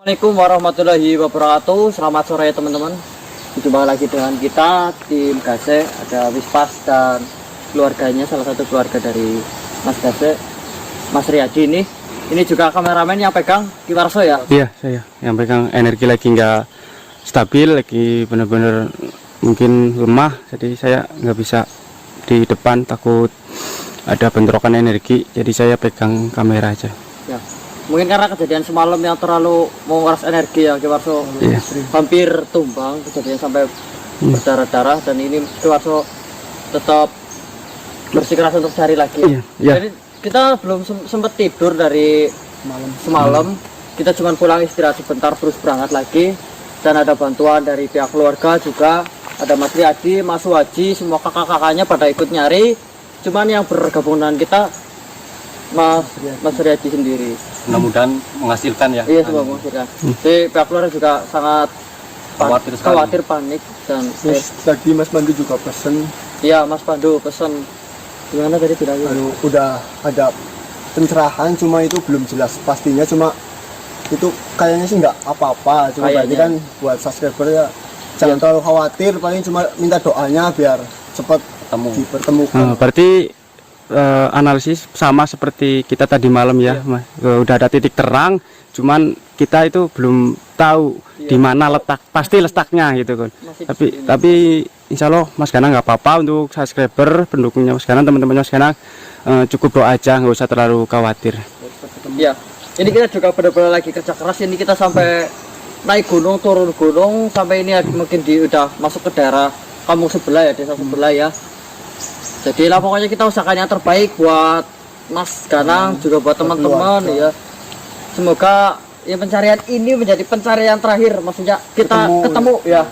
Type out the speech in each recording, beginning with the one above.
Assalamualaikum warahmatullahi wabarakatuh. Selamat sore teman-teman. Jumpa lagi dengan kita tim Gase. Ada Wispas dan keluarganya, salah satu keluarga dari Mas Gase, Mas Riyadi ini. Ini juga kameramen yang pegang Kiwarso ya? Iya, saya yang pegang. Energi lagi nggak stabil, lagi bener-bener mungkin lemah, jadi saya nggak bisa di depan, takut ada bentrokan energi, jadi saya pegang kamera aja. Ya. Mungkin karena kejadian semalam yang terlalu menguras energi ya Kiwarso, Iya. hampir tumbang, kejadian sampai berdarah-darah, dan ini Kiwarso tetap bersikeras untuk cari lagi. Iya, iya. Jadi kita belum sempat tidur dari semalam. Kita cuma pulang istirahat sebentar terus berangkat lagi, dan ada bantuan dari pihak keluarga juga, ada Mas Riyadi, Mas Waji, semua kakak-kakaknya pada ikut nyari. Cuman yang bergabung dengan kita Mas Riyadi sendiri. Mudah-mudahan menghasilkan ya. Iya, semua menghasilkan. Jadi pihak keluarga juga sangat khawatir, panik, dan Terus tadi Mas Pandu juga pesen, iya Mas Pandu pesen. Gimana tadi bilangnya? udah ada pencerahan, cuma itu belum jelas pastinya, cuma itu kayaknya sih nggak apa-apa, cuma berarti Kayaknya. kan buat subscriber ya jangan terlalu khawatir, paling cuma minta doanya biar cepat dipertemukan. Berarti analisis sama seperti kita tadi malam ya, Mas. Udah ada titik terang, cuman kita itu belum tahu di mana pasti letaknya gitu kan. Tapi insya Allah Mas Gana nggak apa-apa. Untuk subscriber, pendukungnya Mas Gana, teman-temannya Mas Gana, cukup doa aja, nggak usah terlalu khawatir. Iya, ini kita juga benar-benar lagi kerja keras. Ini kita sampai naik gunung, turun gunung, sampai ini mungkin udah masuk ke daerah kampung sebelah ya, desa sebelah ya. Jadi lah pokoknya kita usahakan yang terbaik buat Mas Ganang, juga buat teman-teman ya. Semoga ya pencarian ini menjadi pencarian terakhir, maksudnya kita ketemu ya.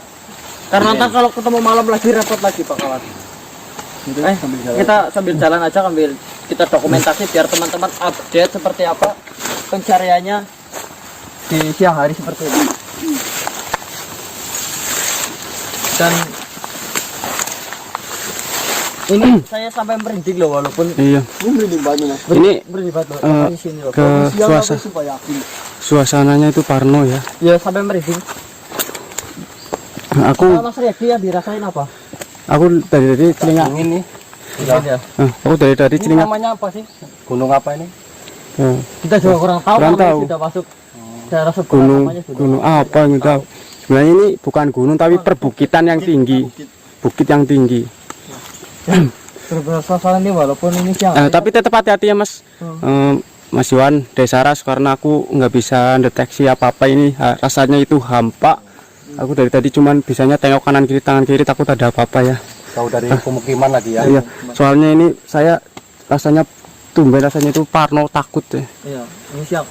Karena ntar kalau ketemu malam lagi repot lagi Pak kawan. Kita sambil jalan aja, sambil kita dokumentasi biar teman-teman update seperti apa pencariannya di siang hari seperti ini. Dan ini saya sampai merinding loh, walaupun Iya. Ini banyak Mas. Ini merinding banget di sini loh. ke suasananya itu parno ya. Ya sampai merinding. Aku Mas Riyadi yang dirasain apa? dari telinga. Ini Ya. Aku dari telinga. namanya apa sih? Gunung apa ini? Kita juga kurang tahu. Kurang namanya tahu. Sudah masuk daerah sebelah, Gunung namanya sudah. gunung apa yang tahu. Sebenarnya ini bukan gunung tapi perbukitan yang tinggi. Bukit yang tinggi. Benar-benar suasana ini walaupun ini siang. Tapi tetap hati-hati ya Mas. Mas Iwan Desaras, karena aku nggak bisa deteksi apa-apa ini. Rasanya itu hampa. Aku dari tadi cuman bisanya tengok kanan kiri, tangan kiri, takut ada apa-apa ya. Tahu dari pemukiman lagi ya. Iya. Soalnya ini saya rasanya tumben, rasanya itu parno, takut ya. Iya, ini siang.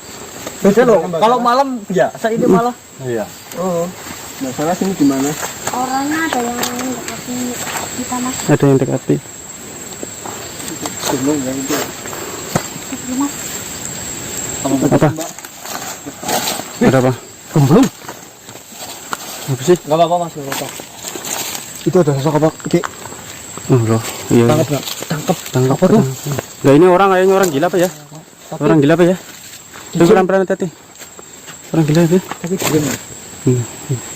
Beda loh. Kalau malam biasa ini malah. Iya. Oh. Masalah sini gimana? Orangnya ada yang mendekati kita mas. Ada yang dekati. Gunung ya itu. Mas. Apa? Ada apa? Gemblung. Apa sih? Enggak apa-apa Mas, enggak apa-apa. Itu ada sosok apa? Gede. Oh, loh. Iya. Tangkap enggak? Tangkap apa tuh? Nah, ini kayaknya orang gila apa ya? Orang gila apa ya? Itu pelan-pelan tadi. Orang gila ya? Tapi diem.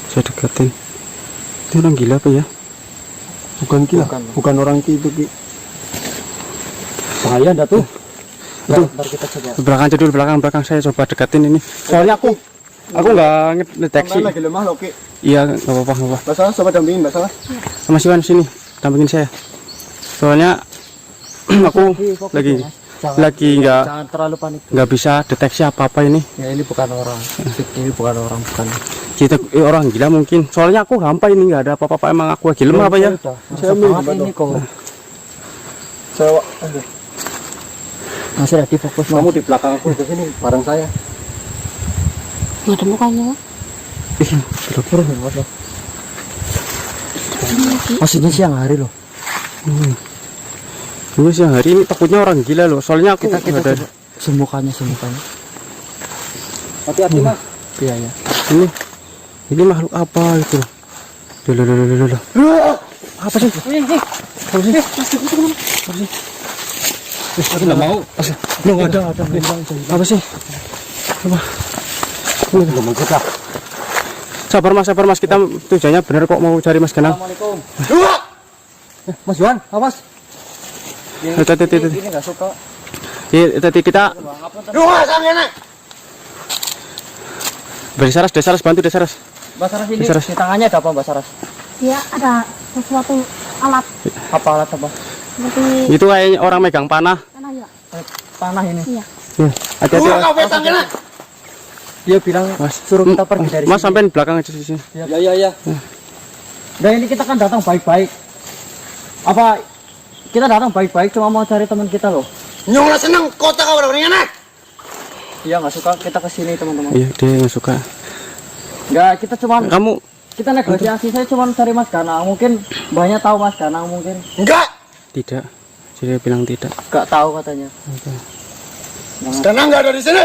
Saya deketin. Itu orang gila apa ya? Bukan gila. Bukan orang itu Ki. Bahaya enggak tuh? Itu. Ntar kita coba. Belakang aja dulu, belakang saya coba deketin ini. Soalnya aku nggak ngedeteksi. Sampai lagi lemah loh Ki. Iya, nggak apa-apa. Masalah coba dampingin masalah. Mas Iwan sini, dampingin saya. Soalnya aku lagi Jangan terlalu panik. nggak bisa deteksi apa-apa ini. Ya ini bukan orang. Ini bukan orang, bukan. Kita orang gila mungkin. Soalnya aku hampa ini, nggak ada apa-apa. Emang aku lagi lemah apa ya? Saya ini kok. Saya Mas Riyadi fokus Kamu di belakang aku ke sini bareng saya. Nggak ada mukanya. Buru-buru banget loh. Maksudnya siang hari loh. Ini siang hari ini takutnya orang gila loh. Soalnya aku Kita nggak ada. coba semukanya. Hati-hati Mas. Iya ya. Ini makhluk apa itu? Loh. Apa sih? Aku nggak mau. Belum ada. Apa sih? Apa? Belum mungkin lah. Sabar mas, kita tujuannya benar kok mau cari Mas Ganang. Assalamualaikum. Mas Yuan, awas. Hati-hati. Ini nggak suka. Iya, tadi kita Mbak Saras bantu Mbak Saras. Mbak Saras ini Mbak Saras. di tangannya ada apa Mbak Saras? Dia ada sesuatu alat Apa alat apa? seperti Itu kayak orang megang panah. tanah ya. Panah ini. Iya. Hati-hati. Dia bilang Mas, suruh kita pergi dari Mas sini. sampein belakang aja sini. Ya. Nah ini kita kan datang baik-baik. Apa kita datang baik-baik cuma mau cari teman kita loh. Nyong lah seneng kota kau orang enak. Iya nggak suka kita kesini teman-teman. Iya, dia nggak suka. Nggak kita cuma Kamu kita negosiasi saya cuma cari Mas Ganang. Mungkin banyak tahu Mas Ganang mungkin. Enggak. tidak. Jadi dia bilang tidak. Nggak tahu katanya. Sekarang enggak ada di sini.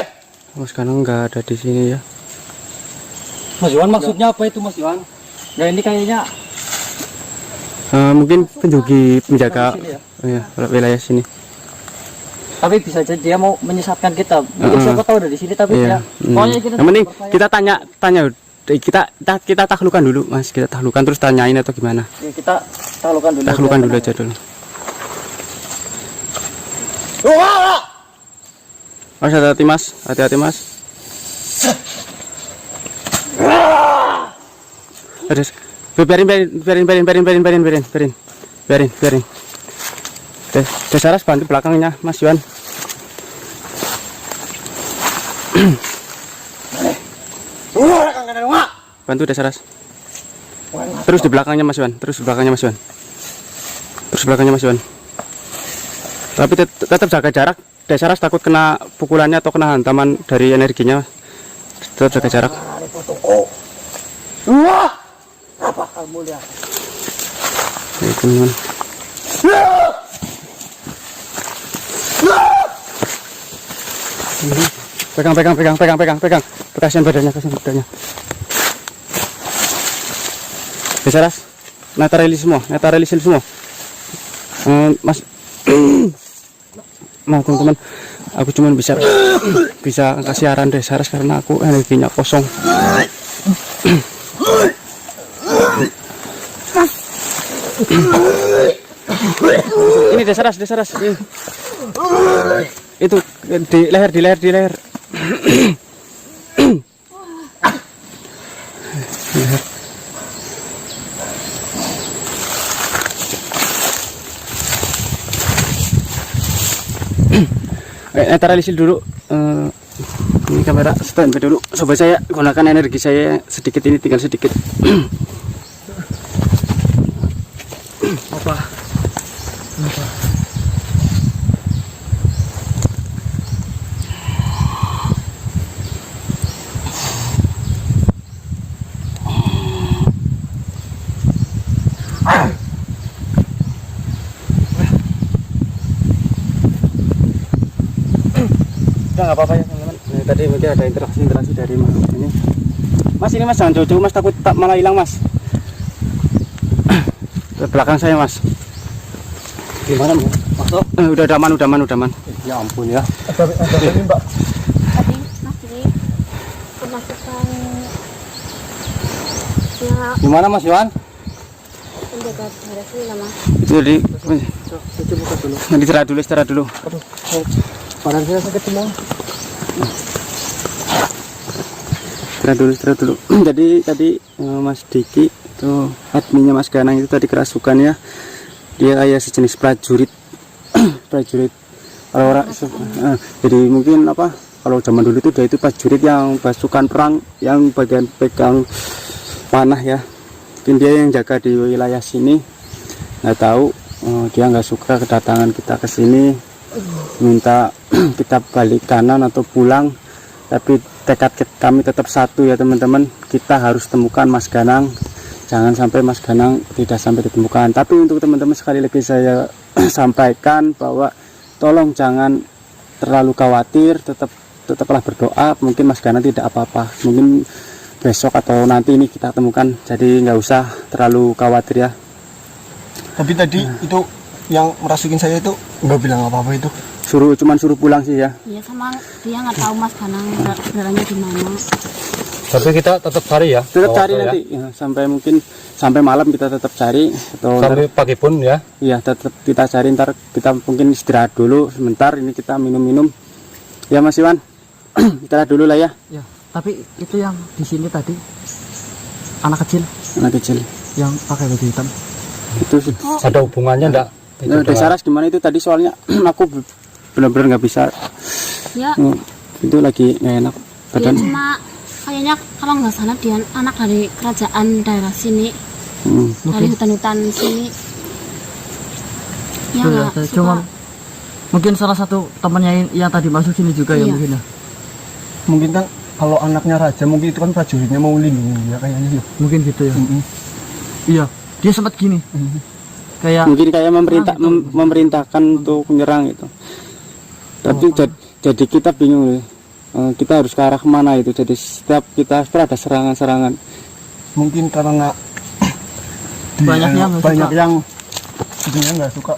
Mas Ganang nggak ada di sini ya. Mas Yuan maksudnya apa itu Mas Yuan? Nah ini kayaknya Mungkin penjaga sini ya. ya, wilayah sini. Tapi bisa jadi dia mau menyesatkan kita. Mungkin siapa tahu dari sini tapi Iya. ya. Pokoknya kita Yang penting percaya. kita tanya kita taklukkan dulu Mas, kita taklukkan terus tanyain atau gimana. Ya, kita taklukkan dulu. Taklukkan dulu aja dulu. Mas, hati-hati Mas, hati-hati Mas. Terus biarin. Saras bantu belakangnya Mas Yuan. Bantu Saras. Terus di belakangnya Mas Yuan. Tapi tetap jaga jarak. Saras takut kena pukulannya atau kena hantaman dari energinya. Tetap jaga jarak. Apa kamu lihat? Baik, teman-teman. Pegang. Kasihan badannya. Saras, netralisir semua. Mas, nah teman-teman, aku cuma bisa kasih arahan Saras karena aku energinya kosong. Ini Saras. Ini. Itu di leher. Netralisir dulu. Ini kamera standby dulu. Coba saya gunakan energi saya sedikit, ini tinggal sedikit. Apa? Udah nggak apa-apa ya teman-teman. Nah, tadi mungkin ada interaksi dari ini. Mas, ini Mas jangan jauh-jauh Mas, takut tak malah hilang Mas. Ke belakang saya Mas. Gimana Mas? Udah aman. Ya ampun ya. Ada ini Mbak. Tadi masih kemasukan ya Gimana Mas Yuan? penjaga daerah sini lah Mas. Itu tadi. Cuci muka dulu. Istirahat dulu. Badan saya sakit semua. Istirahat dulu. Jadi tadi Mas Diki itu adminnya Mas Ganang itu tadi kerasukan ya. Dia kayak sejenis prajurit. Kalau orang jadi mungkin apa? Kalau zaman dulu itu dia itu prajurit yang pasukan perang yang bagian pegang panah ya. Mungkin dia yang jaga di wilayah sini. Nggak tahu dia nggak suka kedatangan kita ke sini, minta kita balik kanan atau pulang. Tapi tekad kami tetap satu ya teman-teman, kita harus temukan Mas Ganang. Jangan sampai Mas Ganang tidak sampai ditemukan. Tapi untuk teman-teman sekali lagi saya sampaikan bahwa tolong jangan terlalu khawatir, tetaplah berdoa. Mungkin Mas Ganang tidak apa-apa, mungkin besok atau nanti ini kita temukan. Jadi nggak usah terlalu khawatir ya. Tapi tadi itu yang merasukin saya itu nggak bilang apa-apa itu. Cuman suruh pulang sih ya. Iya sama dia nggak tahu Mas Ganang saudaranya di mana. Tapi kita tetap cari ya. Tetap Oh, cari ya. nanti ya, sampai mungkin sampai malam kita tetap cari atau Sampai pagi pun ya. iya tetap kita cari, ntar kita mungkin istirahat dulu sebentar, ini kita minum-minum ya Mas Iwan. Istirahat dulu lah ya. Ya, tapi itu yang di sini tadi anak kecil Anak kecil yang pakai baju hitam. itu Ada hubungannya enggak? nah, Desaras gimana itu tadi, soalnya aku benar-benar nggak bisa Ya, itu lagi nggak enak dia badan. cuma kayaknya kalau nggak salah dia anak dari kerajaan daerah sini, dari hutan-hutan sini. Ya Tuh ya, nggak suka. cuman mungkin salah satu temannya yang tadi masuk sini juga ya Iya. mungkin ya. Mungkin kan kalau anaknya raja mungkin itu kan prajuritnya mau lindungi ya kayaknya ya. Mungkin gitu ya. Iya, dia sempat gini. Kayak Mungkin kayak memerintahkan untuk menyerang itu. Tapi jadi kita bingung nih. Kita harus ke arah kemana itu. Jadi setiap kita ada serangan-serangan. Mungkin karena Banyak yang nggak banyak suka. yang sebenarnya nggak suka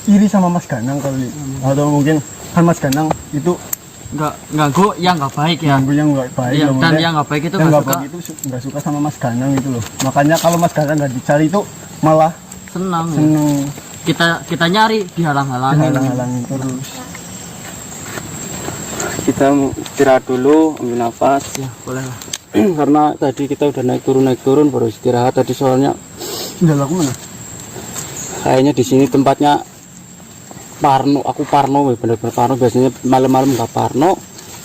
iri sama Mas Ganang kali, atau mungkin kan Mas Ganang itu nggak ganggu yang nggak baik ya. ganggu yang nggak baik Iya, loh, dan maksudnya yang nggak baik itu yang nggak nggak suka. baik itu nggak suka sama Mas Ganang itu loh. Makanya kalau Mas Ganang nggak dicari itu malah Senang. Ya. seneng Kita nyari dihalang-halangin. halang-halangin terus. Kita mau istirahat dulu, ambil nafas. Ya, boleh lah. Karena tadi kita udah naik turun baru istirahat tadi, soalnya Udah laku mana? kayaknya di sini tempatnya parno. Aku parno, bener-bener parno. Biasanya malam-malam nggak parno,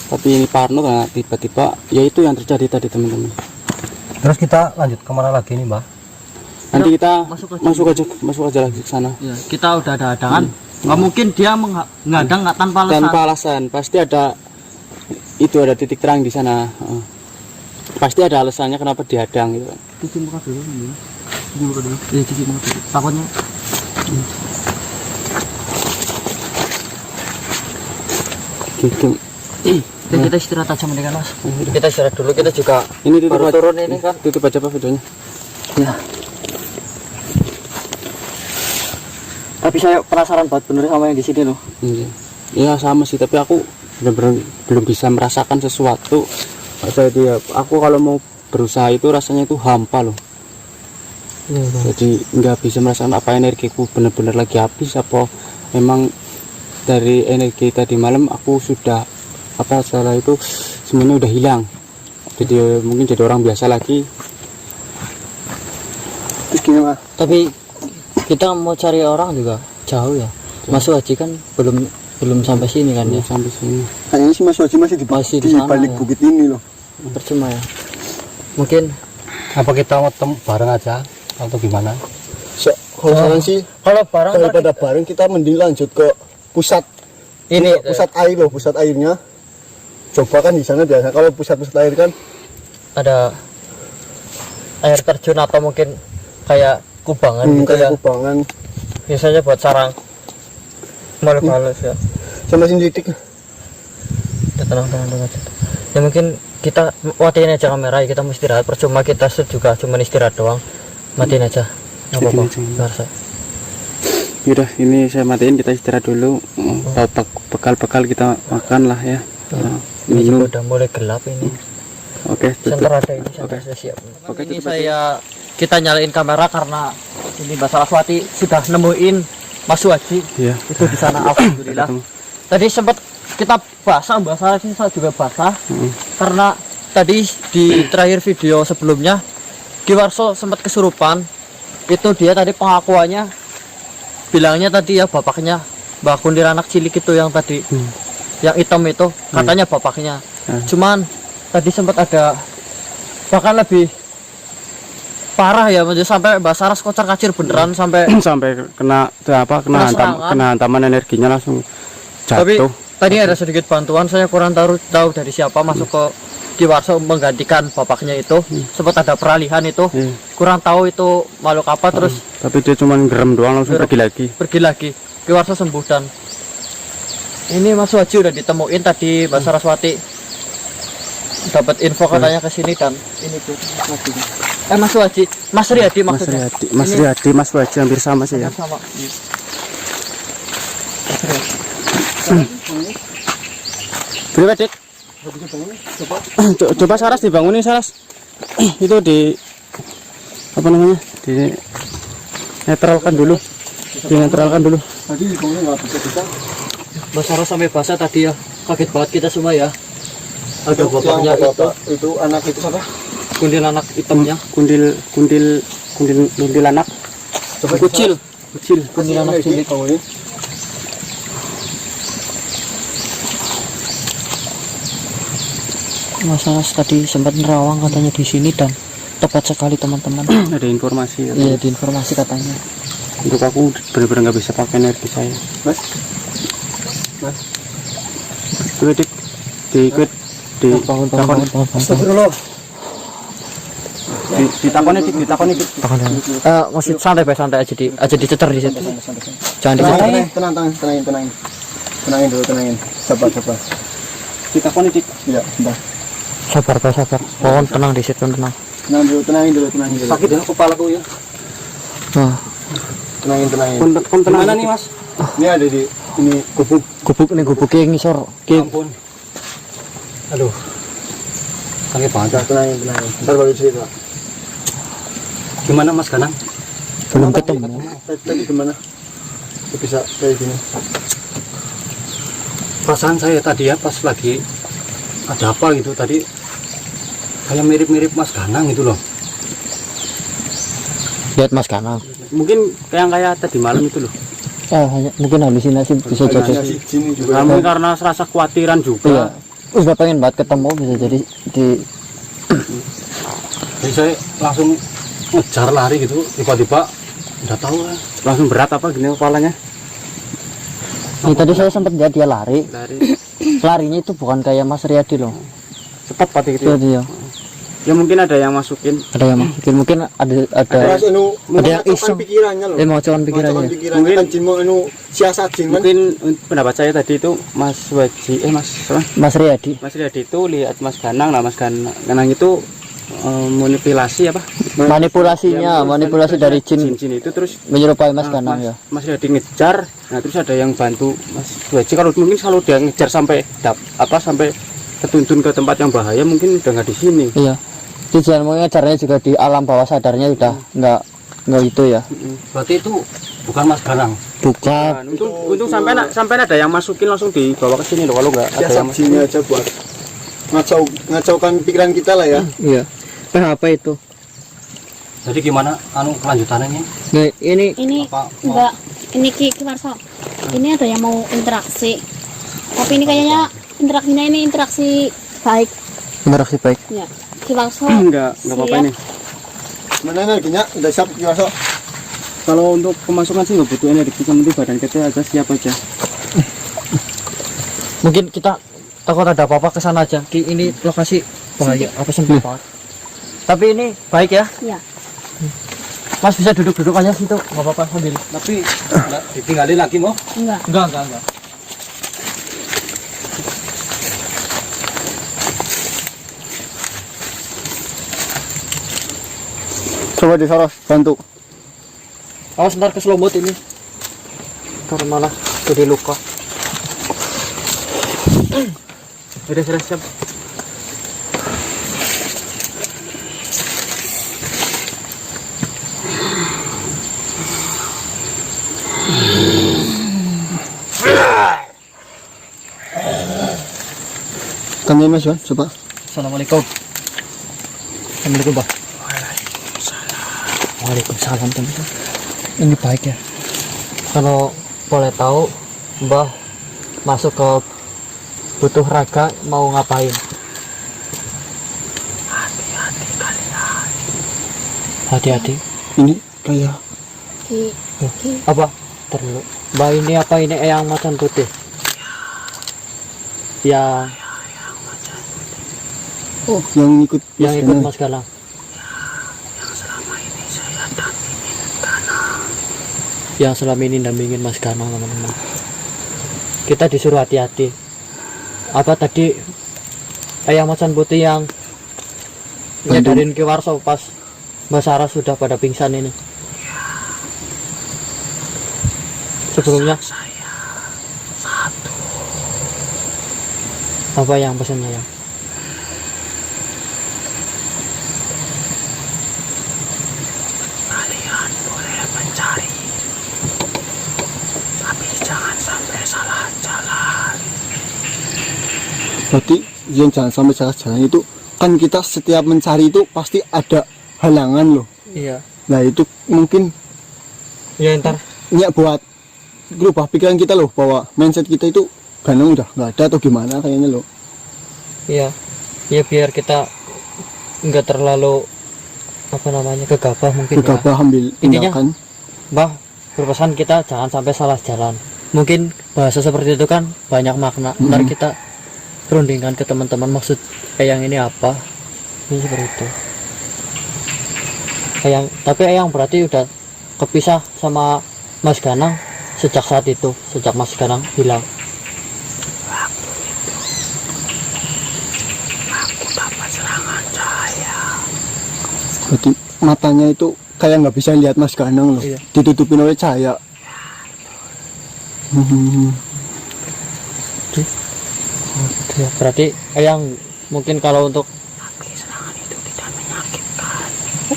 tapi ini parno karena tiba-tiba ya itu yang terjadi tadi teman-teman. Terus kita lanjut kemana lagi nih, Mbak? Nanti kita masuk aja lagi ke sana. Ya, kita udah ada hadangan. Nggak mungkin dia menghadang nggak tanpa alasan. Tanpa alasan, pasti ada titik terang di sana. Pasti ada alasannya kenapa dihadang gitu kan. Cuci muka dulu. Cuci muka dulu. Iya, cuci muka dulu. Takutnya. Gitu. Dan kita istirahat aja mendingan Mas. Kita istirahat dulu, kita juga Ini tutup baru aja, turun ini kan. tutup aja apa videonya. Ya. Tapi saya penasaran banget bener sama yang di sini loh. Iya. Ya sama sih, tapi aku benar-benar belum bisa merasakan sesuatu. Aku kalau mau berusaha itu rasanya itu hampa loh. Jadi nggak bisa merasakan apa energiku benar-benar lagi habis, apa memang dari energi tadi malam aku sudah salah itu semuanya udah hilang. Jadi mungkin jadi orang biasa lagi. Terus gimana? Tapi kita mau cari orang juga jauh ya. Mas Waji kan belum sampai sini kan ya. Sampai sini. Kayaknya sih Mas Waji masih Masih di di sana, balik ya. bukit ini loh. Percuma ya. Mungkin Apa kita mau bareng aja atau gimana? Kalau saran sih kalau barang kalau pada bareng kita mending lanjut ke pusat ini pusat air loh, pusat airnya. Coba kan di sana biasa kalau pusat-pusat air kan ada air terjun atau mungkin kayak kubangan gitu ya. kayak kubangan Biasanya buat sarang males ya. sama sinditik. Ya, tenang aja. Ya mungkin kita matiin aja kamera, kita mau istirahat. Percuma kita juga cuma istirahat doang. Matiin aja. Nggak apa-apa. Matiin aja. Biar saya. Yaudah, ini saya matiin, kita istirahat dulu. Bekal-bekal kita makan lah ya. Ini Minum. juga udah mulai gelap ini. Oke, tutup. Center ada ini, center sudah siap. Oke, Ini tutup kita nyalain kamera karena ini Mbak Saraswati sudah nemuin Mas Waji Iya. itu di sana. Alhamdulillah. Tadi sempat kita basah, Mbak Saraswati juga basah karena tadi di terakhir video sebelumnya Ki Warso sempat kesurupan. Itu dia tadi pengakuannya, bilangnya tadi ya bapaknya Mbak Kundir anak cilik itu yang tadi yang hitam itu katanya bapaknya. Cuman tadi sempat ada bahkan lebih parah ya, sampai Mbak Saras kocar-kacir beneran sampai sampai kena serangan. kena hantaman energinya langsung Tapi jatuh. tadi ada sedikit bantuan, saya kurang tahu dari siapa masuk ke Ki Warso menggantikan bapaknya itu. Sempat ada peralihan itu. Kurang tahu itu makhluk apa, terus Tapi dia cuma gerem doang langsung pergi lagi. Ki Warso sembuh. Dan ini Mas Waji udah ditemuin tadi Mbak Saraswati. Dapat info katanya ke sini dan ini tuh Mas Waji, Mas Riyadi maksudnya. Mas Waji hampir sama sih ya. Sama. Berapa, Dik? Coba Saras dibangunin Saras. Itu di apa namanya? Di netralkan dulu. Dinetralkan dulu. Tadi dibangunin nggak bisa. Mas Saras sampai basah tadi ya. Kaget banget kita semua ya. Ada Yang bapaknya bapak itu anak itu siapa? kuntilanak hitamnya. Kuntilanak. Coba Kucil. Kuntilanak cilik. bangunin. Mas Saras tadi sempat nerawang katanya di sini dan tepat sekali teman-teman. Ada informasi. Iya, di informasi katanya. Untuk aku benar-benar nggak bisa pakai energi saya. Mas. Diikut Bangun. Astagfirullah. ditakoni dik. Masih santai aja dicecer di situ. Jangan dicecer. Tenangin dulu. Sabar. Ditakoni dik. Ya, bentar. Sabar. Mohon tenang di situ, tenang. Tenangin dulu. Sakit ya kepalaku ya. Nah, Tenangin. Mana nih Mas? Ini ada di ini gubuk yang ngisor. Ampun. Aduh. Sakit banget. tenangin. Ntar baru cerita. Gimana Mas Ganang? Belum ketemu. Tadi gimana? Kok bisa kayak gini? Perasaan saya tadi ya pas lagi ada apa gitu tadi kayak mirip-mirip Mas Ganang gitu loh. Lihat Mas Kanang. Mungkin kayak tadi malam itu loh. Mungkin halusinasi bisa jadi. Halusinasi jin juga. Mungkin karena rasa khawatiran Iya. juga. Udah pengen banget ketemu bisa jadi di Jadi saya langsung ngejar lari gitu, tiba-tiba nggak tahu lah. Langsung berat apa gini kepalanya? Ini tadi saya sempat lihat dia lari. Larinya itu bukan kayak Mas Riyadi loh. Cepat pati gitu. Iya. Ya mungkin ada yang masukin. Ada yang mungkin ada Terus ada yang iseng. pikirannya loh. Mau cuman pikirannya. Pikirannya kan jin mau siasat jin kan. Mungkin pendapat saya tadi itu Mas Waji Mas Riyadi. Mas Riyadi itu lihat Mas Ganang. Nah Mas Ganang itu manipulasi apa? Manipulasi dari jin Jin itu terus menyerupai Mas Ganang ya. Mas Riyadi ngejar. Nah terus ada yang bantu Mas Waji. Kalau dia ngejar sampai sampai ketuntun ke tempat yang bahaya mungkin udah nggak di sini. Iya. Tujuan mau ngejarnya juga di alam bawah sadarnya udah nggak itu ya. Berarti itu bukan Mas Ganang. Bukan. Untung sampai ada yang masukin langsung dibawa ke sini loh. Kalau nggak ada Siasat yang jinnya aja buat ngacaukan pikiran kita lah ya. Iya. PHP itu. Jadi gimana kelanjutannya ini? Nah, Ini Apa, enggak, ini Ki Warso. Ini ada yang mau interaksi. Tapi ini kayaknya interaksinya ini interaksi baik. interaksi baik. Ya. Ki Warso. nggak apa-apa siap. ini. Mana energinya udah siap gimana? Kalau untuk pemasukan sih nggak butuh energi, yang penting badan kita aja siap aja. Mungkin kita takut ada apa-apa ke sana aja. Ini lokasi bahaya, apa sempit banget. Tapi ini baik ya. Iya. Mas bisa duduk-duduk aja situ, nggak apa-apa sambil. Tapi nggak ditinggalin lagi mau? Enggak. Enggak. Coba disoros bantu. Awas ntar keselomot ini. Ntar malah jadi luka. Udah siap. Kami Mas Wan, coba. Assalamualaikum. Assalamualaikum, Mbah. Waalaikumsalam, teman-teman. Ini baik ya. Kalau boleh tahu, Mbah masuk ke butuh raga mau ngapain? Hati-hati kalian. Hati-hati. Ini kayak Ki. Apa? Terlalu. Mbah ini apa ini eyang macan putih? Ya, yang ikut yang ikut Mas Galang. Yang selama ini dampingin Mas Ganang, teman-teman. Kita disuruh hati-hati. Apa tadi ayam macan putih yang nyadarin Ki Warso pas Mbak Sarah sudah pada pingsan ini. Sebelumnya apa yang pesannya ya? Berarti yang jangan sampai salah jalan itu kan kita setiap mencari itu pasti ada halangan loh. Iya. Nah itu mungkin Ya ntar. ya buat berubah pikiran kita loh bahwa mindset kita itu ganang udah nggak ada atau gimana kayaknya loh. Iya. Ya biar kita nggak terlalu apa namanya gegabah mungkin Gegabah ambil Intinya- tindakan. Mbah berpesan kita jangan sampai salah jalan. Mungkin bahasa seperti itu kan banyak makna. Ntar kita perundingkan ke teman-teman maksud yang ini apa. Ini seperti itu. Tapi Eyang berarti udah kepisah sama Mas Ganang sejak saat itu, sejak Mas Ganang hilang. Berarti matanya itu kayak nggak bisa lihat Mas Ganang loh. Iya. Ditutupin oleh cahaya. Ya, berarti Eyang mungkin kalau untuk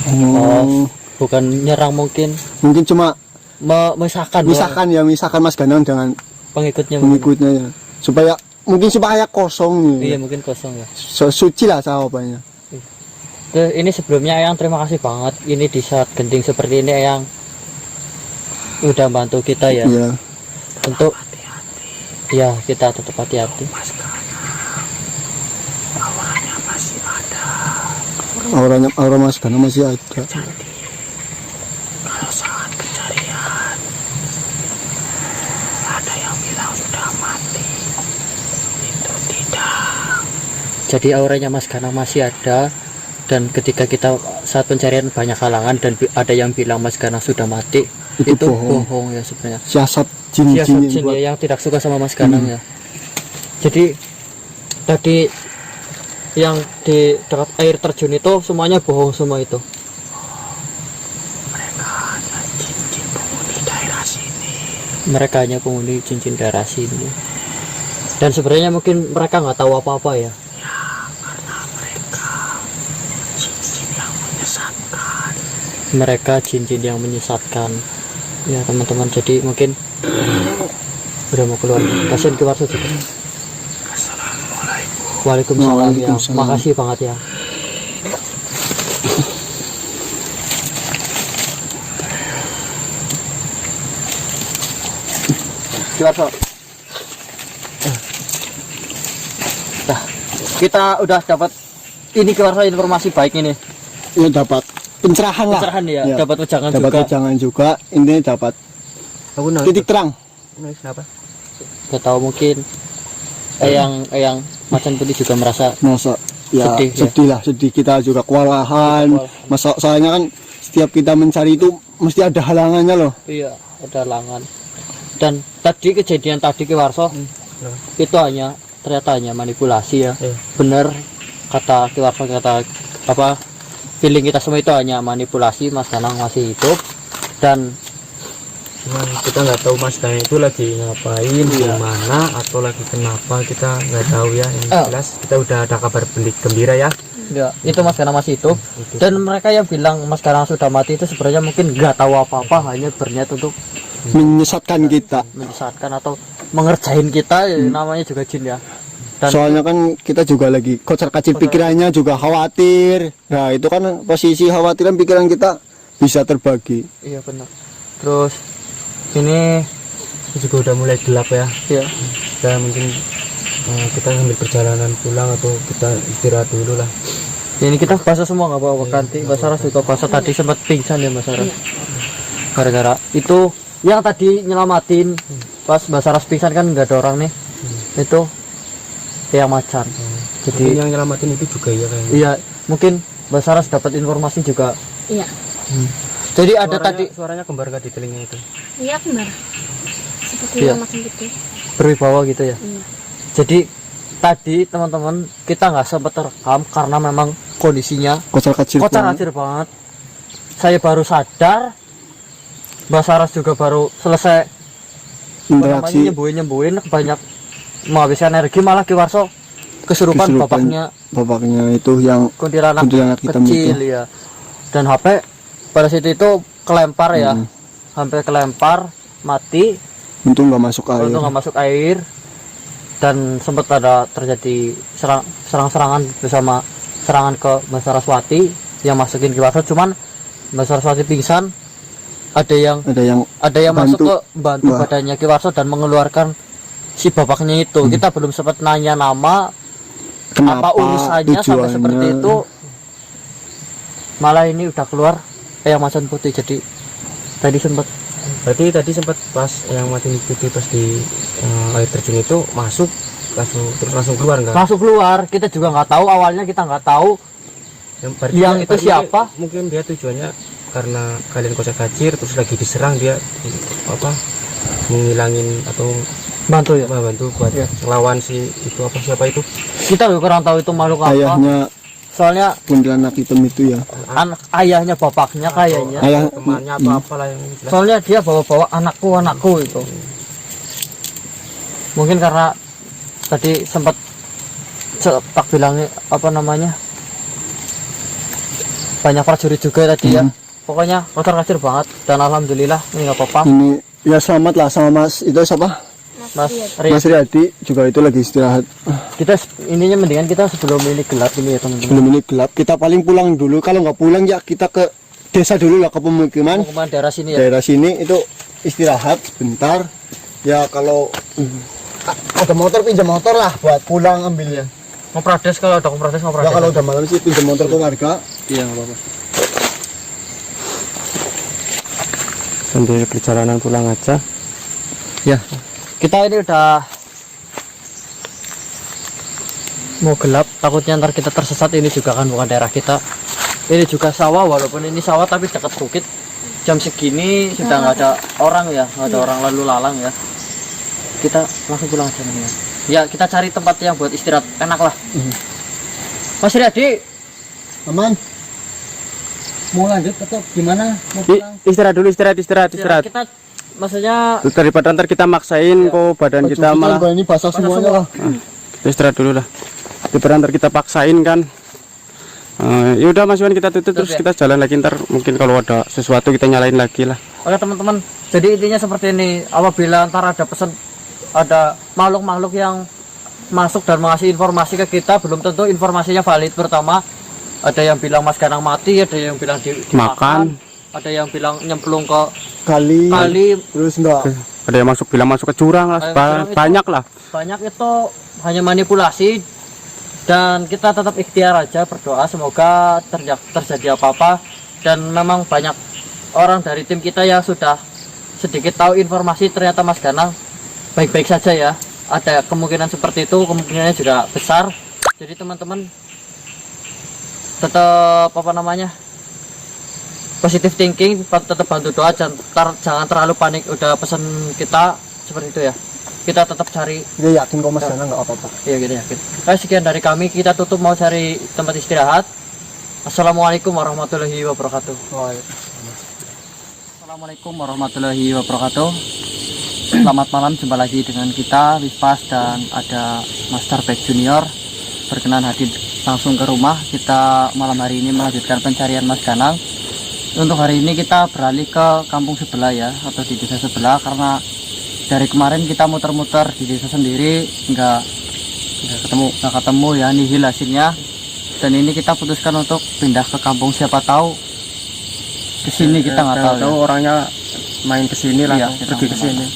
Oh, bukan nyerang mungkin mungkin cuma memisahkan doang misalkan Mas Ganang dengan pengikutnya mungkin. pengikutnya ya. Supaya kosong Iya ya. mungkin kosong ya. Suci lah jawabannya. Terus ini sebelumnya Eyang terima kasih banget ini di saat genting seperti ini Eyang udah bantu kita ya. Iya. Untuk ya kita tetap hati-hati. Aura Mas Ganang masih ada. Jadi auranya Mas Ganang masih ada, dan ketika kita saat pencarian banyak halangan dan ada yang bilang Mas Ganang sudah mati, Itu itu bohong. bohong ya sebenarnya. Siasat Siasat jin-jin jin buat ya, yang tidak suka sama Mas Ganang ya. Jadi tadi yang di dekat air terjun itu semuanya bohong semua itu. Mereka hanya penghuni cincin daerah sini. Dan sebenarnya mungkin mereka nggak tahu apa-apa ya. Mereka cincin yang menyesatkan. Ya teman-teman, jadi mungkin udah mau keluar. Kasihan keluar saja. Waalaikumsalam ya. Waalaikumsalam. Makasih banget ya. Keluar Sob. Nah, kita udah dapat ini keluar informasi baik ini. ya dapat pencerahan lah. Pencerahan ya, Ya. dapat wejangan Dapat juga. jangan juga ini dapat Aku titik terang. kenapa? Gak tahu mungkin yang macan putih juga merasa Masa ya Sedih, ya. sedih lah, sedih kita juga kewalahan. Masa soalnya kan setiap kita mencari itu mesti ada halangannya loh. iya ada halangan. Dan tadi kejadian tadi Ki Warso itu ternyata hanya manipulasi ya. Bener kata Ki Warso, kata apa feeling kita semua itu hanya manipulasi. Mas Ganang masih hidup dan Cuman kita nggak tahu Mas Ganang itu lagi ngapain, di mana atau lagi kenapa, kita nggak tahu ya. Yang jelas kita udah ada kabar gembira ya. ya, itu Mas Ganang masih hidup. Dan mereka yang bilang Mas Ganang sudah mati itu sebenarnya mungkin nggak tahu apa-apa, hanya berniat untuk Menyesatkan kita. menyesatkan atau mengerjain kita. Ya, namanya juga jin ya. Dan Soalnya kan kita juga lagi kocar-kacir pikirannya, juga khawatir. Nah itu kan posisi khawatiran pikiran kita bisa terbagi. iya benar. Terus ini juga udah mulai gelap ya. ya Dan mungkin kita ngambil perjalanan pulang atau kita istirahat dulu lah. ini kita basah semua nggak bawa ganti. Mbak Sarah juga basah, tadi sempat pingsan ya Mbak Sarah. Gara-gara itu yang tadi nyelamatin pas Mbak Sarah pingsan kan nggak ada orang nih. Itu yang macan. Jadi Jadi yang nyelamatin itu juga ya kayaknya. iya mungkin Mbak Sarah dapat informasi juga. Iya. Jadi ada tadi Suaranya kembar nggak di telinga itu? Iya benar. Seperti Iya. yang makin gitu. berwibawa gitu ya. Iya. Jadi tadi teman-teman kita nggak sempat terekam karena memang kondisinya Kocar-kacir. kocar-kacir banget. Saya baru sadar, Mbak Saras juga baru selesai Interaksi. nyembuhin banyak menghabiskan energi, malah Ki Warso kesurupan bapaknya itu yang kuntilanak kuntilanak hitam kecil itu. ya. Dan HP pada situ itu kelempar ya, sampai kelempar mati. Untung nggak masuk air. Untung nggak masuk air. dan sempat ada terjadi serang-serangan bersama serangan ke Mbak Saraswati yang masukin Ki Warso, cuman Mbak Saraswati pingsan, ada yang masuk ke bantu badannya Ki Warso dan mengeluarkan si bapaknya itu. Kita belum sempat nanya nama, Kenapa, apa urusannya sampai seperti itu, malah ini udah keluar yang macan putih. Jadi tadi sempat Berarti tadi sempat pas yang mati putih pas di air terjun itu masuk langsung keluar nggak? langsung keluar. Kita juga nggak tahu, awalnya kita nggak tahu yang itu siapa. Mungkin dia tujuannya karena kalian kocar kacir terus lagi diserang, dia menghilangin atau Bantu ya. bantu buat ngelawan si itu siapa itu. Kita juga kurang tahu itu makhluk apa. Ayahnya Soalnya kuntilanak hitam itu ya. ayahnya bapaknya kayaknya. Ayah Temannya atau apalah yang jelas. Soalnya dia bawa-bawa anakku itu. Mungkin karena tadi sempat tak bilangnya apa namanya, banyak prajurit juga tadi ya. Pokoknya kotor kacir banget dan alhamdulillah ini nggak apa-apa. Ini ya selamat lah sama Mas itu siapa? Mas Mas Riyadi juga itu lagi istirahat. kita ininya mendingan kita sebelum ini gelap ini ya teman-teman. Sebelum ini gelap kita paling pulang dulu. Kalau nggak pulang ya kita ke desa dulu lah, ke pemukiman. Mau kemana daerah sini ya? Daerah sini itu istirahat sebentar. Ya kalau ada motor, pinjam motor lah buat pulang ambilnya. Mau Prades, kalau ada Prades mau Ya Prades. kalau udah malam sih pinjam motor ke warga. Iya nggak apa-apa. Sambil perjalanan pulang aja. Ya, kita ini udah mau gelap, takutnya ntar kita tersesat. Ini juga kan bukan daerah kita, ini juga sawah, walaupun ini sawah tapi dekat bukit. Jam segini sudah nggak ada orang ya, nggak ada orang lalu lalang ya. Kita langsung pulang aja nih ya. Kita cari tempat yang buat istirahat enak lah. Mas Riyadi, Aman. mau lanjut atau gimana? Mau pulang? Istirahat dulu, istirahat. Kita maksudnya Daripada ntar kita maksain kok badan kita malah ini basah semuanya lah. kita istirahat dulu lah. Daripada ntar kita paksain kan. Yaudah Mas Iwan, kita tutup terus ya. kita jalan lagi, ntar mungkin kalau ada sesuatu kita nyalain lagi lah. Oke teman-teman, jadi intinya seperti ini. Apabila ntar ada pesan, ada makhluk-makhluk yang masuk dan mengasih informasi ke kita, belum tentu informasinya valid. Pertama, ada yang bilang Mas Ganang mati, ada yang bilang dimakan, ada yang bilang nyemplung ke Kali. Terus enggak. Ada yang bilang masuk ke jurang lah, Ada yang bilang banyak lah. banyak itu hanya manipulasi. Dan kita tetap ikhtiar aja, berdoa semoga terjadi apa-apa. Dan memang banyak orang dari tim kita yang sudah sedikit tahu informasi, ternyata Mas Ganang baik-baik saja ya. Ada kemungkinan seperti itu, kemungkinannya juga besar. Jadi teman-teman tetap positive thinking, tetap bantu doa, jangan terlalu panik. Udah pesan kita seperti itu ya, kita tetap cari. Dia yakin kok Mas Ganang nggak apa-apa. Iya kita yakin. Sekian dari kami, kita tutup, mau cari tempat istirahat. Assalamualaikum warahmatullahi wabarakatuh. Assalamualaikum warahmatullahi wabarakatuh. Selamat malam, jumpa lagi dengan kita Wispas dan ada Master Back Junior. Berkenan hadir langsung ke rumah. Kita malam hari ini melanjutkan pencarian Mas Ganang. Untuk hari ini kita beralih ke kampung sebelah ya, atau di desa sebelah, karena dari kemarin kita muter-muter di desa sendiri nggak ketemu ya, nihil hasilnya. Dan ini kita putuskan untuk pindah ke kampung, siapa tahu kesini, kita nggak tahu ya. Orangnya main kesini lah, Iya, pergi ke sini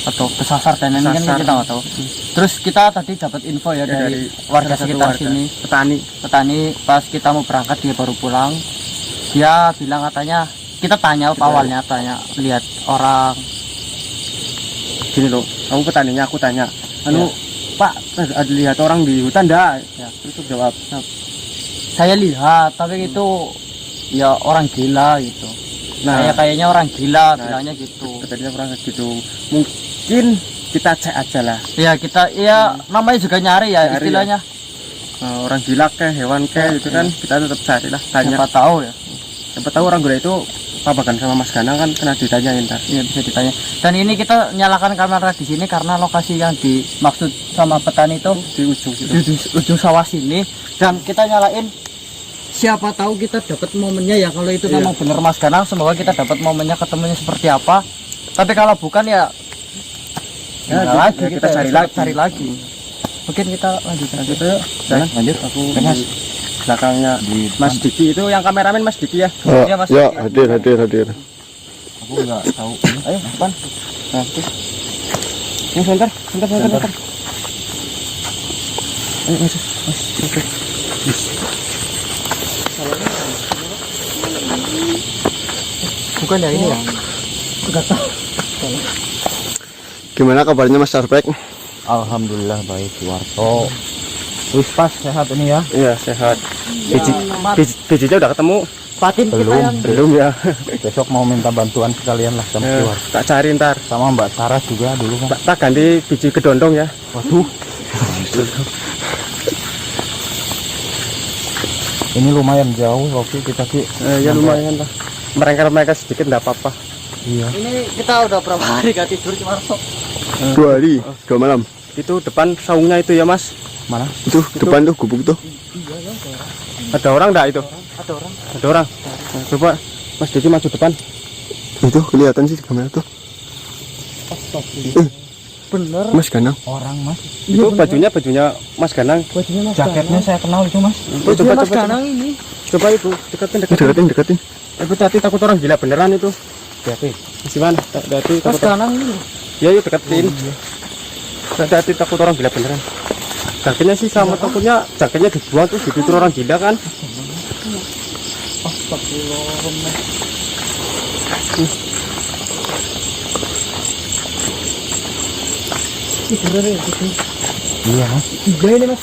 atau kesasar dan ini kan kita nggak tahu. Terus kita tadi dapat info ya, dari warga sekitar sini, petani pas kita mau berangkat dia baru pulang. Dia bilang katanya, kita tanya awalnya, lihat orang gini loh, kamu petaninya, aku tanya Pak, ada lihat orang di hutan enggak? Ya, terus jawab, saya lihat, tapi itu ya orang gila gitu. Nah, kayaknya orang gila, bilangnya gitu. Katanya orang gitu. Mungkin kita cek aja lah. Ya kita, namanya juga nyari ya, istilahnya. Orang gila ke hewan ke itu kan kita tetap cari lah, tanya. Siapa tahu ya. Siapa tahu orang gila itu papakan sama Mas Ganang kan, kena ditanyain ntar. Iya, bisa ditanya. Dan ini kita nyalakan kamera di sini karena lokasi yang dimaksud sama petani itu Di ujung situ. di ujung sawah sini, dan kita nyalain. Siapa tahu kita dapat momennya ya, kalau itu memang benar Mas Ganang, semoga kita dapat momennya, ketemunya seperti apa. Tapi kalau bukan ya lagi kita cari lagi. Mungkin kita lanjutkan aja yuk. Jalan lanjut aku. Mas, belakangnya di Mas Diki itu yang kameramen Mas Diki ya. Oh, Iya, Mas. ya, hadir. aku nggak tahu. Ayo depan. Nah, terus. Ini sebentar. Ayo masuk. Bukan ya ini ya. Gimana kabarnya Mas Sarpek? Alhamdulillah baik Warto. Wis pas sehat ini ya. Iya, sehat. Bijinya udah ketemu. Patin kita Belum. yang Belum ya. Besok mau minta bantuan sekalian lah sama Warto. Tak cari ntar. Sama Mbak Saras juga dulu kan. Tak ganti biji kedondong ya. Waduh. Ini lumayan jauh Rocky kita Ki. Ya lumayan lah. Mereka sedikit enggak apa-apa. Iya. ini kita udah berapa hari gak tidur cuma sok. 2 hari, 2 malam. Itu depan saungnya itu ya Mas. Mana? Itu depan tuh gubuk tuh. Ada orang enggak itu? Ada orang. Ada orang. Nah, coba Mas Diki maju depan. Itu kelihatan sih di kamera tuh. Bener. Mas Ganang. Orang Mas. Itu bajunya Mas Ganang. Bajunya Mas Jaketnya saya kenal itu Mas. Bajunya Mas Ganang ini. Coba Ibu, deketin. Deketin. Ibu hati takut orang gila beneran itu. Hati. Gimana? Hati Mas takut. Ganang ini. Ya yuk deketin. Hati takut orang gila beneran. Jaketnya sih sama takutnya jaketnya dibuang terus ditutur orang gila kan. Iya Mas. Tiga ini Mas.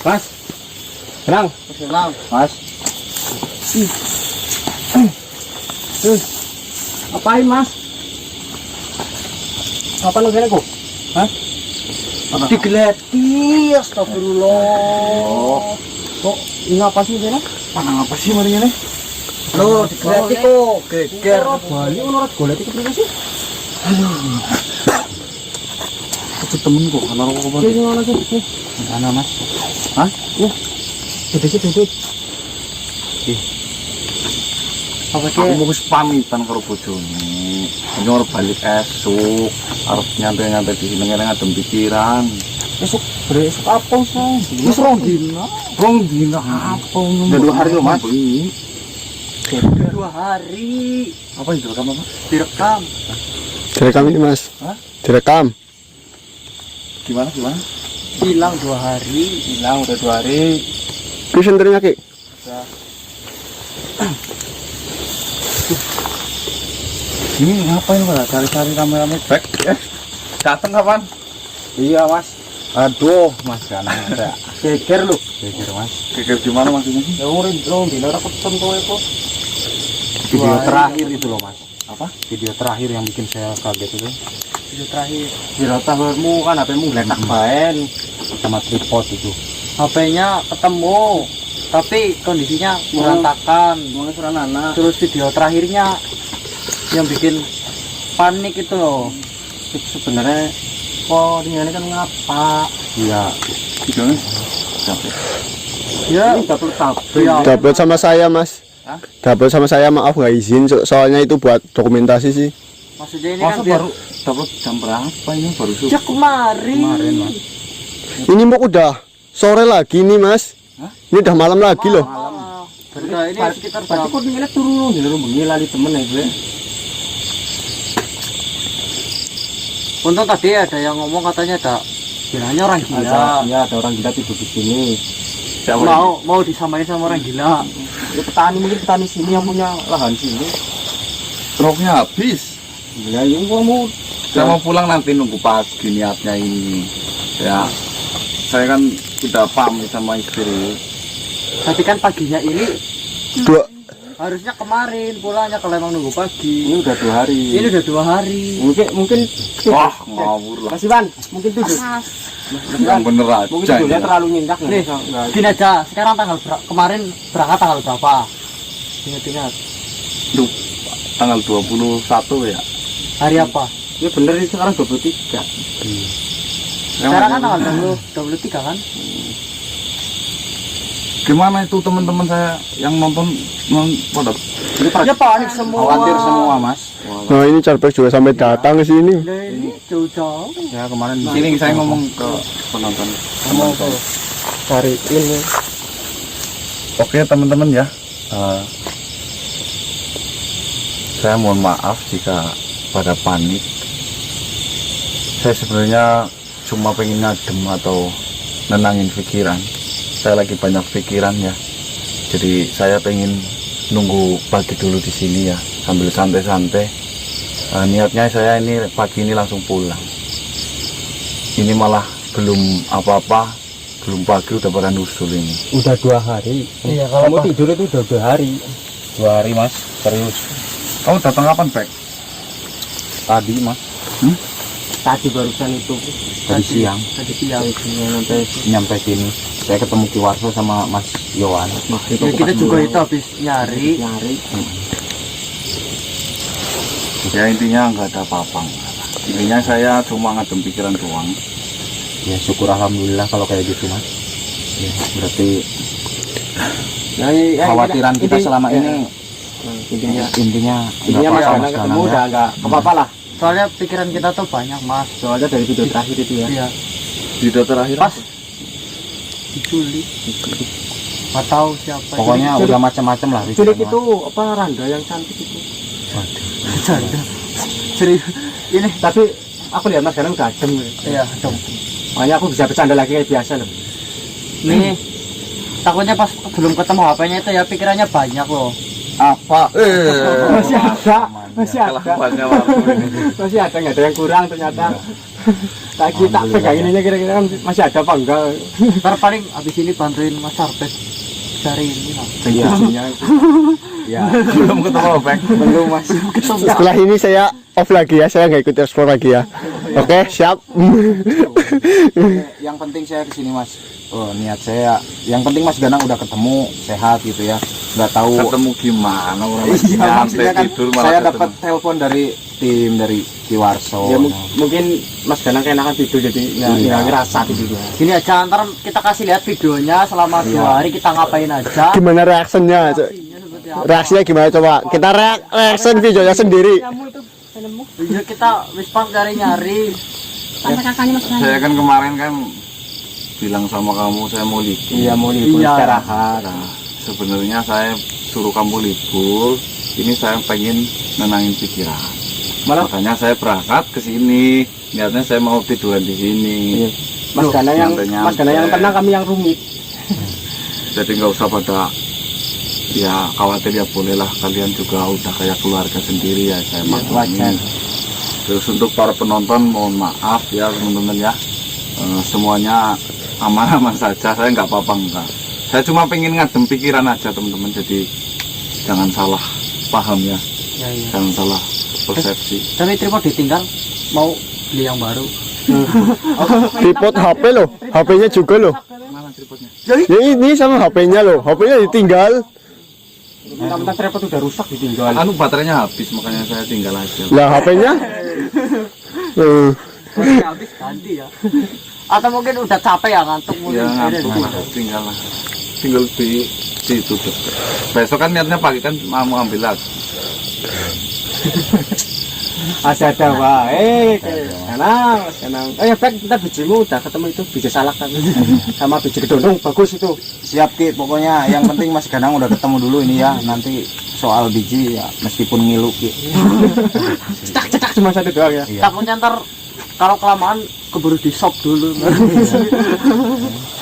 Mas. Tenang. Ganang. Mas. Apain Mas? Apa lu kok? Hah? Digeleti, astagfirullah. Kok ini apa sih ini? Panang apa sih mari ini? Loh, digeleti kok geger. Bali ono golek iki priwe sih? Aku temen kok ana apa? Iki ngono sih. Mana Mas? Hah? Duduk. Apa Aku sih? mau wis pamitan karo bojone. Ini arep balik esuk, arep nyantai-nyantai di sini ngadem pikiran. Besok besok apa sih? Wis rong dina. Rong dina apa ngono? Udah 2 hari loh Mas. 2 hari. Apa itu kamu Mas? Direkam. Direkam ini Mas. Hah? Direkam. Gimana? Hilang 2 hari. Hilang udah 2 hari. Presenternya Ki. Ini ngapain Mas? Cari-cari kameramen back. Datang kapan? Iya Mas. Aduh Mas Ganang ada. Geger lu. Geger Mas. Geger gimana maksudnya sih? Ya urip dong, dina ora pesen kowe kok. Video terakhir itu loh Mas. Apa? Video terakhir yang bikin saya kaget itu. Video terakhir. Kira tahu kan HP-mu lenak main sama tripod itu. HP-nya ketemu, tapi kondisinya berantakan. Terus video terakhirnya yang bikin panik itu loh. Itu sebenarnya kok ini kan ngapa? Iya. Videonya capek. Ya, Double tap. ya. Dapat sama saya Mas. Hah? Dapat sama saya, maaf nggak izin soalnya itu buat dokumentasi sih. Maksudnya ini Masa kan biar baru dapat jam berapa ini baru ya kemarin. Mas. Ini mau udah sore lagi nih Mas. Hah? Ini udah malam lagi loh. Udah ini sekitar Berarti berapa? kok ini turun di dalam bengi lali temen ya gue. Untung tadi ada yang ngomong katanya ada bilangnya orang gila. Ada orang gila tidur di sini. Mau disamain sama orang gila. Ya, mungkin petani sini yang punya lahan sini. Truknya habis. Ya ini gua mau Saya mau pulang nanti nunggu pagi niatnya ini. Ya, saya kan udah pamit sama istri. Tapi kan paginya ini Dua. harusnya kemarin pulangnya kalau emang nunggu pagi. ini udah 2 hari. Ini udah 2 hari. Mungkin Wah, ngawur lah. Mas Iwan, mungkin tuh Yang bener mungkin aja. tidurnya ini. terlalu nyenyak Nih, gini aja. Sekarang kemarin berangkat tanggal berapa? Ingat-ingat. Duh, tanggal 21 ya. Hari apa? Ya bener ini sekarang 23. Sekarang kan tanggal 23 kan? Gimana itu teman-teman saya yang nonton pada Ya panik semua. Khawatir semua mas. Nah ini Charles juga sampai datang ke sini. Nah, ini jauh-jauh. Ya kemarin di sini saya ngomong ke penonton. Mau cari ini. Oke teman-teman ya, saya mohon maaf jika pada panik. Saya sebenarnya cuma pengen ngadem atau nenangin pikiran. Saya lagi banyak pikiran ya, jadi saya pengen nunggu pagi dulu di sini ya, sambil santai-santai. Niatnya saya ini pagi ini langsung pulang. Ini malah belum apa-apa, belum pagi udah pada nusul ini. Udah 2 hari. Iya, Kamu tidur itu udah 2 hari. 2 hari mas, serius. Kamu datang kapan, Pak? Tadi mas, Tadi barusan itu. tadi siang Tadi siang. nyampe sini. Saya ketemu Ki Warso sama Mas Yohan. Ya, kita juga itu habis nyari. Ya intinya nggak ada apa-apa. Intinya saya cuma ngadem pikiran doang. Ya syukur alhamdulillah kalau kayak gitu mas. Ya, berarti khawatiran kita selama ini intinya Mas apa-apa, Danang ketemu ya. udah enggak apa-apa lah. Soalnya pikiran kita tuh banyak, Mas. Soalnya dari video terakhir itu ya. Iya. Video terakhir Pas diculik. Atau siapa? Pokoknya udah macam-macam lah. Culik pikirannya. itu apa Randa yang cantik itu. Bercanda. Serius. Ini Tapi aku lihat Mas Danang udah adem. iya, dong. Makanya aku bisa bercanda lagi kayak biasa loh. Nih. Takutnya pas belum ketemu HP-nya itu ya pikirannya banyak loh. apa? Masih ada, masih ada. Kelakuannya langsung ini. Masih ada, nggak ada yang kurang ternyata. Lagi tak pegangin aja kira-kira kan masih ada apa enggak. Ntar paling abis ini bantuin Mas Arpet cari ini lah. Iya. Ya, Belum ketemu, Pak. belum Mas. Setelah ini saya off lagi ya, saya nggak ikut ekspor lagi ya. Oke, siap. Yang penting saya kesini mas. Oh niat saya. Yang penting Mas Danang udah ketemu sehat gitu ya. Nggak tahu. Ketemu gimana orang Iya, nyantai maksudnya kan tidur malah saya ketemu. dapat telepon dari tim dari Ki Warso. Ya mungkin Mas Danang keenakan tidur jadi nggak ngerasa tidurnya. Gini aja, ntar kita kasih lihat videonya selama 2 hari kita ngapain aja. Gimana reaksinya? Reaksinya seperti apa. Reaksinya gimana coba? Kita reaction videonya sendiri. Iya, kita wis pas nyari. Sampai kakaknya Mas Danang. Saya kan kemarin kan bilang sama kamu saya mau libur. Iya mau libur Iya. istirahat. Nah, sebenarnya saya suruh kamu libur. Ini saya pengen nenangin pikiran. Makanya saya berangkat ke sini. Niatnya saya mau tiduran di sini. Iya. Mas Danang yang nyantai-nyantai. Mas Danang yang tenang, kami yang rumit. Jadi nggak usah pada ya khawatir ya, bolehlah kalian juga udah kayak keluarga sendiri ya, saya wajar. maklumin. Terus untuk para penonton mohon maaf ya teman-teman ya. Semuanya aman-aman saja, saya nggak apa-apa enggak. Saya cuma pengen ngadem pikiran aja teman-teman, jadi jangan salah paham ya, Ya, iya. jangan salah persepsi. Tapi tripod ditinggal, mau beli yang baru. Tripod HP loh, HP-nya juga loh. Mana tripodnya? Ya ini sama HP-nya loh, HP-nya ditinggal. Mentang-mentang tripod udah rusak ditinggal. Anu baterainya habis, makanya saya tinggal aja. Lah HP-nya? Masih habis ganti ya. Atau mungkin udah capek ya, ngantuk mungkin. Ya Akhirnya ngantuk, ditinggal. tinggal lah, tinggal ditutup. Besok kan niatnya pagi kan mau ambil lagi. Ada baik. Senang. Oh ya Pak, kita bijimu udah ketemu itu biji salak kan. Sama biji kedondong bagus itu. Siap Ki, pokoknya yang penting Mas Danang udah ketemu dulu ini ya. Nanti soal biji ya meskipun ngilu Ki. Cetak cuma satu doang ya. Iya. Takutnya ntar kalau kelamaan keburu di shop dulu.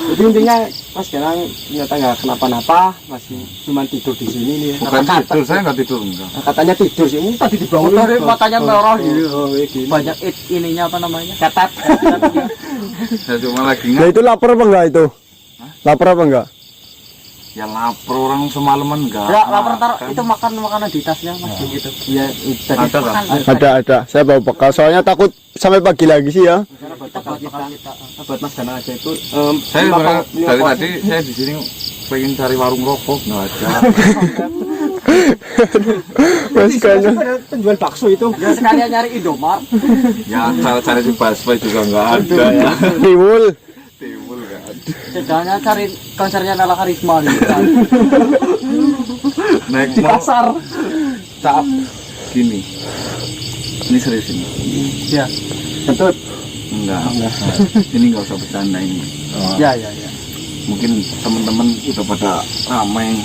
Jadi intinya Mas Danang ternyata nggak kenapa-napa, masih cuma tidur di sini nih. Bukan tidur, saya nggak tidur enggak. Katanya tidur sih, tadi dibangun Tadi matanya merah gitu. Oh, gini. Banyak ininya apa namanya? Ketat. Saya cuma lagi Nah nggak. itu lapar apa enggak itu? Lapar apa enggak? Ya lapar orang semalaman enggak. Ya lapar ntar itu makan makanan di tasnya Mas gitu. Iya, tadi Ada kan? Ada. Saya bawa bekal, soalnya takut sampai pagi lagi sih ya. Kita buat makan kita. buat Mas Danang aja itu. Saya dari tadi saya di sini pengen cari warung rokok nggak ada. Mas kayaknya. penjual bakso itu. Ya sekalian nyari Indomart. Ya cara cari di busway juga nggak ada ya. Tiwul. Timbul nggak ada. Jangan cari konsernya Nala Karisma gitu kan. Naik Di pasar. Saat gini. Ini serius ini. Ya. Betul. Enggak. Ini nggak usah bercanda ini. Ya. Mungkin teman-teman udah pada ramai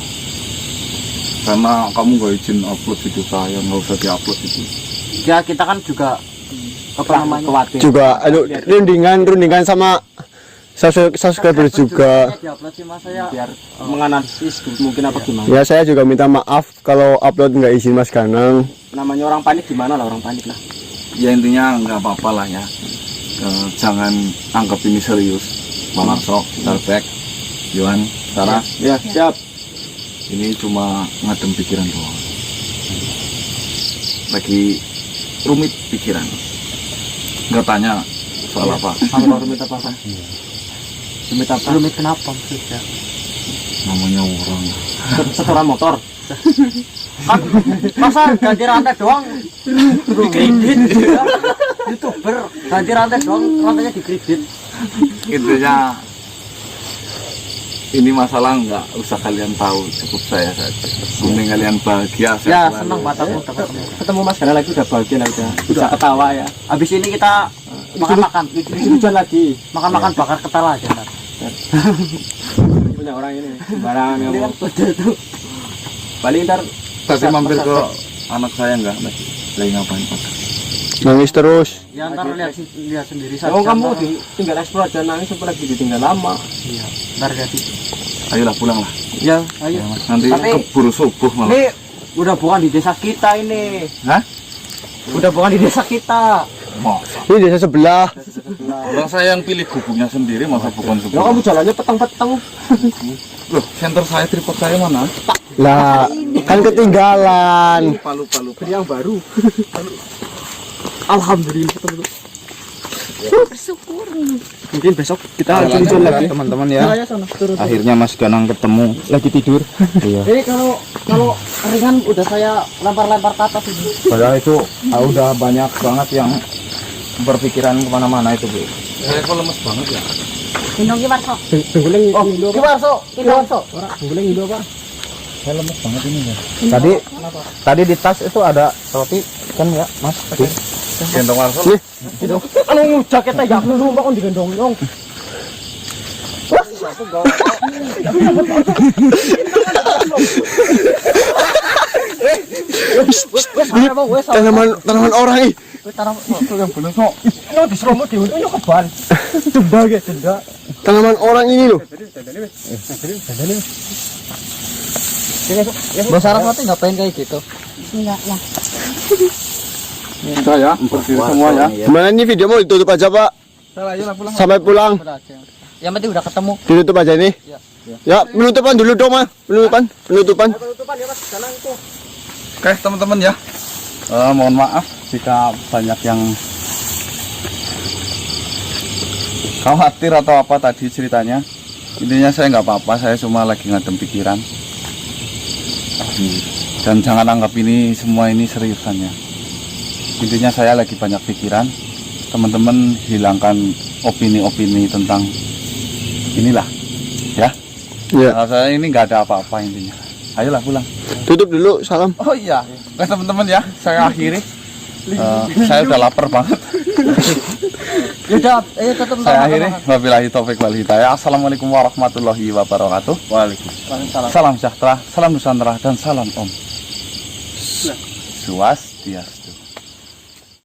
karena kamu gak izin upload video saya, nggak usah diupload itu. Ya kita kan juga apa namanya? Khawatir. Juga rundingan sama subscriber juga. Diupload sih Mas saya. biar menganalisis mungkin apa gimana. Ya saya juga minta maaf kalau upload nggak izin Mas Ganang. Namanya orang panik gimana lah, orang panik lah. Ya intinya nggak apa-apa lah ya. Jangan anggap ini serius. Bang Arso, Starback, Yohan, Sarah. Ya, siap. Ini cuma ngadem pikiran doang. Lagi rumit pikiran. Nggak tanya soal apa. Apa rumit apa kan? Rumit apa? Rumit kenapa maksudnya? Namanya orang. Setoran motor. Kan masa ganti rantai doang dikredit ya. YouTuber ganti rantai doang rantainya dikredit. Intinya ini masalah nggak usah kalian tahu, cukup saya saja. Mending kalian bahagia. Ya selalu. senang mataku Ketemu Mas Ganang lagi udah bahagia lah, udah bisa ketawa ya. Habis ini kita makan Hujan lagi. makan bakar ketela aja ntar. Punya orang ini sembarangan Ini kan ngomong. kode tuh. Paling ntar Tapi mampir ke anak saya nggak? Lagi ngapain Pak? Nangis terus. Ya ntar lihat sendiri saja. oh, kamu ntar. tinggal eksplor aja, nangis apalagi ditinggal lama. Iya, ntar lihat itu. Ayolah pulang lah. Ya, ayo. Nanti Tapi- keburu subuh malah. Ini udah bukan di desa kita ini. Hah? Udah bukan di desa kita. Masa? Ini desa sebelah. Orang saya yang pilih gubuknya sendiri, masa bukan Ya sebuah. kamu jalannya peteng-peteng. Loh, center saya, tripod saya mana? Lah, kan ketinggalan. Lupa. Beli yang baru. Alhamdulillah teman-teman. Bersyukur. Mungkin besok kita Jalan jalan lagi. teman-teman ya. Ya sana turun. Akhirnya Mas Ganang ketemu. Lagi tidur. Jadi kalau ringan udah saya lempar-lempar ke atas ini. Padahal itu udah banyak banget yang berpikiran kemana-mana itu, Bu. Saya kok lemes banget ya. Gendong ki Warso. Tungguling Oh, Indo apa? Kiwarso, Kiwarso. Ora, tungguling Indo apa? Saya lemes banget ini ya. Tadi di tas itu ada roti kan ya, Mas? Gendong Warso. Anu jaketnya ya lu kok digendong dong. Tanaman orang ih. Ini diseromot di ini kebal. Coba ge denda. Tanaman orang ini loh. Mbak Saraswati ngapain kayak gitu? Enggak ya. Sudah ya, berdiri semua ya. Gimana ini video mau ditutup aja Pak? Sampai pulang. Udah aja. Yang penting udah ketemu. Ditutup aja ini. Ya, penutupan dulu dong, Mas. Penutupan. Oke, teman-teman ya. Mohon maaf jika banyak yang khawatir atau apa tadi ceritanya. Intinya saya nggak apa-apa, saya cuma lagi ngadem pikiran. Dan jangan anggap ini semua ini seriusannya. Intinya saya lagi banyak pikiran. Teman-teman hilangkan opini-opini tentang inilah, ya. Ya. Kalau saya ini nggak ada apa-apa intinya. Ayolah pulang. Tutup dulu, salam. Oh iya, oke teman-teman ya, saya akhiri. Saya udah lapar banget. Yaudah, ayo tetap Saya akhiri. Wabillahi taufik wal hidayah. Assalamualaikum warahmatullahi wabarakatuh. Waalaikumsalam. Salam sejahtera, salam Nusantara dan salam Om. Swastiastu.